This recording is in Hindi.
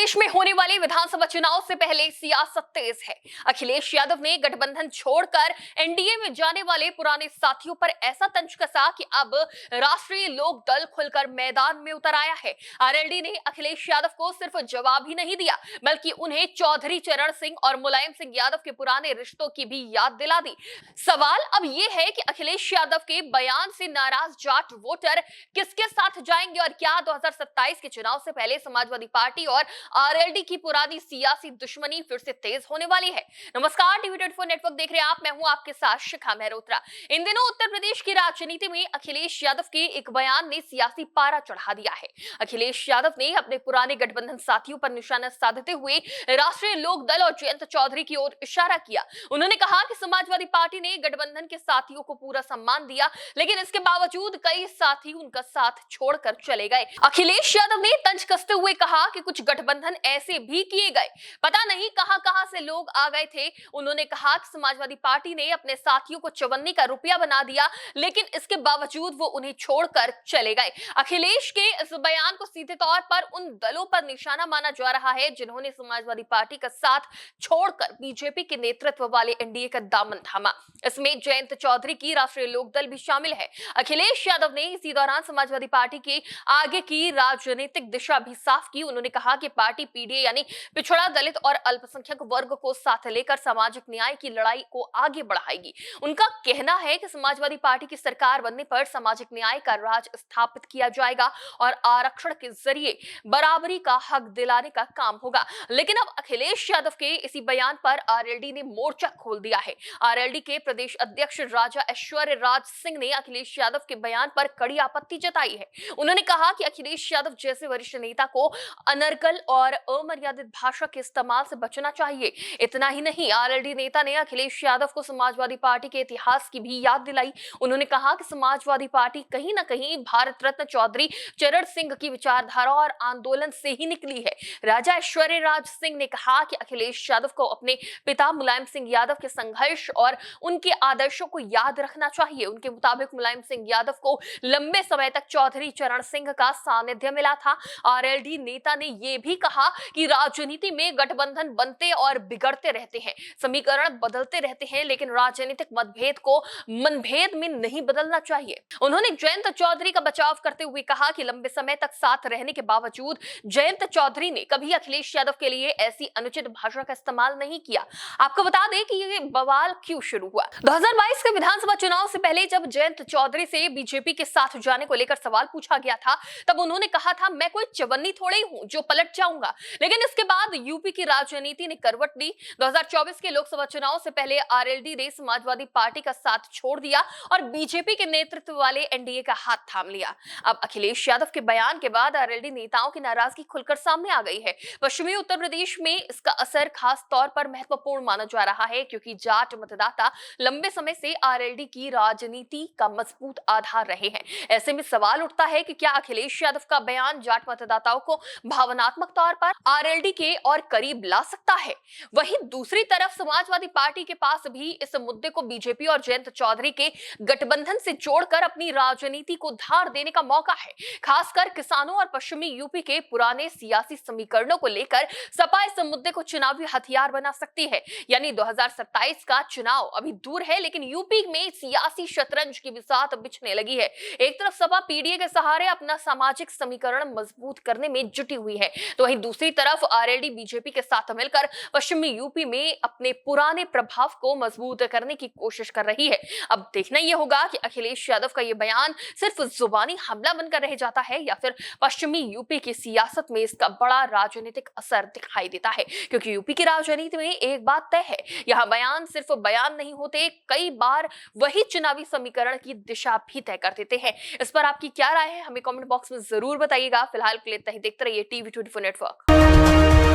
प्रदेश में होने वाले विधानसभा चुनाव से पहले सियासत तेज है। अखिलेश यादव ने गठबंधन छोड़कर एनडीए में जाने वाले पुराने साथियों पर ऐसा तंज कसा कि अब राष्ट्रीय लोक दल खुलकर मैदान में उतर आया है। आरएलडी ने अखिलेश यादव को सिर्फ जवाब ही नहीं दिया, बल्कि उन्हें चौधरी चरण सिंह और मुलायम सिंह यादव के पुराने रिश्तों की भी याद दिला दी। सवाल अब यह है कि अखिलेश यादव के बयान से नाराज जाट वोटर किसके साथ जाएंगे और क्या 2027 के चुनाव से पहले समाजवादी पार्टी और आरएलडी की पुरानी सियासी दुश्मनी फिर से तेज होने वाली है। नमस्कार, टीवी 24 नेटवर्क देख रहे हैं आप, मैं हूं आपके साथ शिखा मेहरोत्रा। इन दिनों उत्तर प्रदेश की राजनीति में अखिलेश यादव के एक बयान ने सियासी पारा चढ़ा दिया है। अखिलेश यादव ने अपने पुराने गठबंधन साथियों पर निशाना साधते हुए राष्ट्रीय लोक दल और जयंत चौधरी की ओर इशारा किया। उन्होंने कहा कि समाजवादी पार्टी ने गठबंधन के साथियों को पूरा सम्मान दिया, लेकिन इसके बावजूद कई साथी उनका साथ छोड़कर चले गए। अखिलेश यादव ने तंज कसते हुए कहा कि कुछ गठबंधन ऐसे भी किए गए, पता नहीं कहां से लोग आ गए थे। उन्होंने कहा कि समाजवादी पार्टी ने अपने साथियों को चवन्नी का रुपया बना दिया, लेकिन इसके बावजूद वो उन्हें छोड़कर चले गए। अखिलेश के इस बयान को सीधे तौर पर उन दलों पर निशाना माना जा रहा है जिन्होंने समाजवादी पार्टी का साथ छोड़कर बीजेपी के नेतृत्व वाले एनडीए का दामन थामा। इसमें जयंत चौधरी की राष्ट्रीय लोक दल भी शामिल है। अखिलेश यादव ने इसी दौरान समाजवादी पार्टी के आगे की राजनीतिक दिशा भी साफ की। उन्होंने कहा कि पार्टी पीडीए यानी पिछड़ा, दलित और अल्पसंख्यक वर्ग को साथ लेकर सामाजिक न्याय की लड़ाई को आगे बढ़ाएगी। उनका कहना है कि समाजवादी पार्टी की सरकार बनने पर सामाजिक न्याय का राज स्थापित किया जाएगा और आरक्षण के जरिए बराबरी का हक दिलाने का काम होगा। लेकिन अब अखिलेश यादव के इसी बयान पर आरएलडी ने मोर्चा खोल दिया है। आरएलडी के प्रदेश अध्यक्ष राजा ऐश्वर्य राज सिंह ने अखिलेश यादव के बयान पर कड़ी आपत्ति जताई है। उन्होंने कहा कि अखिलेश यादव जैसे वरिष्ठ नेता को अनर्गल और अमर्यादित भाषा के इस्तेमाल से बचना चाहिए। इतना ही नहीं, आरएलडी नेता ने अखिलेश यादव को समाजवादी पार्टी के इतिहास की भी याद दिलाई। उन्होंने कहा कि समाजवादी पार्टी कहीं ना कहीं भारत रत्न चौधरी चरण सिंह की विचारधारा और आंदोलन से ही निकली है। राजा ऐश्वर्य राज सिंह ने कहा कि अखिलेश यादव को अपने पिता मुलायम सिंह यादव के संघर्ष और उनके आदर्शों को याद रखना चाहिए। उनके मुताबिक मुलायम सिंह यादव को लंबे समय तक चौधरी चरण सिंह का सानिध्य मिला था। आरएलडी नेता ने यह भी कहा कि राजनीति में गठबंधन बनते और बिगड़ते रहते हैं, समीकरण बदलते रहते हैं, लेकिन राजनीतिक मतभेद को मनभेद में नहीं बदलना चाहिए। उन्होंने जयंत चौधरी का बचाव करते हुए कहा कि लंबे समय तक साथ रहने के बावजूद जयंत चौधरी ने कभी अखिलेश यादव के लिए ऐसी अनुचित भाषा का इस्तेमाल नहीं किया। आपको बता दें कि ये बवाल क्यों शुरू हुआ। 2022 के विधानसभा चुनाव से पहले जब जयंत चौधरी से बीजेपी के साथ जाने को लेकर सवाल पूछा गया था, तब उन्होंने कहा था, मैं कोई चवन्नी थोड़ी हूं जो पलट जाऊंगा। लेकिन इसके बाद यूपी की राजनीति ने करवट ली। 2024 के लोकसभा चुनाव से पहले आरएलडी ने समाजवादी पार्टी का साथ छोड़ दिया और बीजेपी के नेतृत्व वाले एनडीए का हाथ थाम लिया। अब अखिलेश यादव के बयान के बाद आरएलडी नेताओं की नाराजगी खुलकर सामने आ गई है। पश्चिमी उत्तर प्रदेश में इसका असर खास तौर पर महत्वपूर्ण माना जा रहा है, क्योंकि जाट मतदाता लंबे समय से आरएलडी की राजनीति का मजबूत आधार रहे हैं। ऐसे में सवाल उठता है कि क्या अखिलेश यादव का बयान जाट मतदाताओं को भावनात्मक तौर पर आरएलडी के और करीब ला सकता है। वहीं दूसरी तरफ समाजवादी पार्टी के पास भी इस मुद्दे को बीजेपी और जयंत चौधरी के गठबंधन से जोड़कर अपनी राजनीति को धार देने का मौका है। खासकर किसानों और पश्चिमी यूपी के पुराने सियासी समीकरणों को लेकर सपा इस मुद्दे को चुनावी हथियार बना सकती है। यानी 2027 का चुनाव अभी दूर है, लेकिन यूपी में सियासी शतरंज की बिसात बिछने लगी है। एक तरफ सपा पीडीए के सहारे अपना सामाजिक समीकरण मजबूत करने में जुटी हुई है, तो वहीं दूसरी तरफ आरएलडी बीजेपी के साथ मिलकर पश्चिमी यूपी में अपने पुराने प्रभाव को मजबूत करने की कोशिश कर रही है। अब देखना यह होगा कि अखिलेश यादव का यह बयान सिर्फ जुबानी हमला बनकर रह जाता है या फिर पश्चिमी यूपी की सियासत में इसका बड़ा राजनीतिक असर दिखाई देता है। क्योंकि यूपी की राजनीति में एक बात तय है, यहाँ बयान सिर्फ बयान नहीं होते, कई बार वही चुनावी समीकरण की दिशा भी तय कर देते हैं। इस पर आपकी क्या राय है, हमें कमेंट बॉक्स में जरूर बताइएगा। फिलहाल के लिए इतना ही। देखते रहिए टीवी 24 नेटवर्क।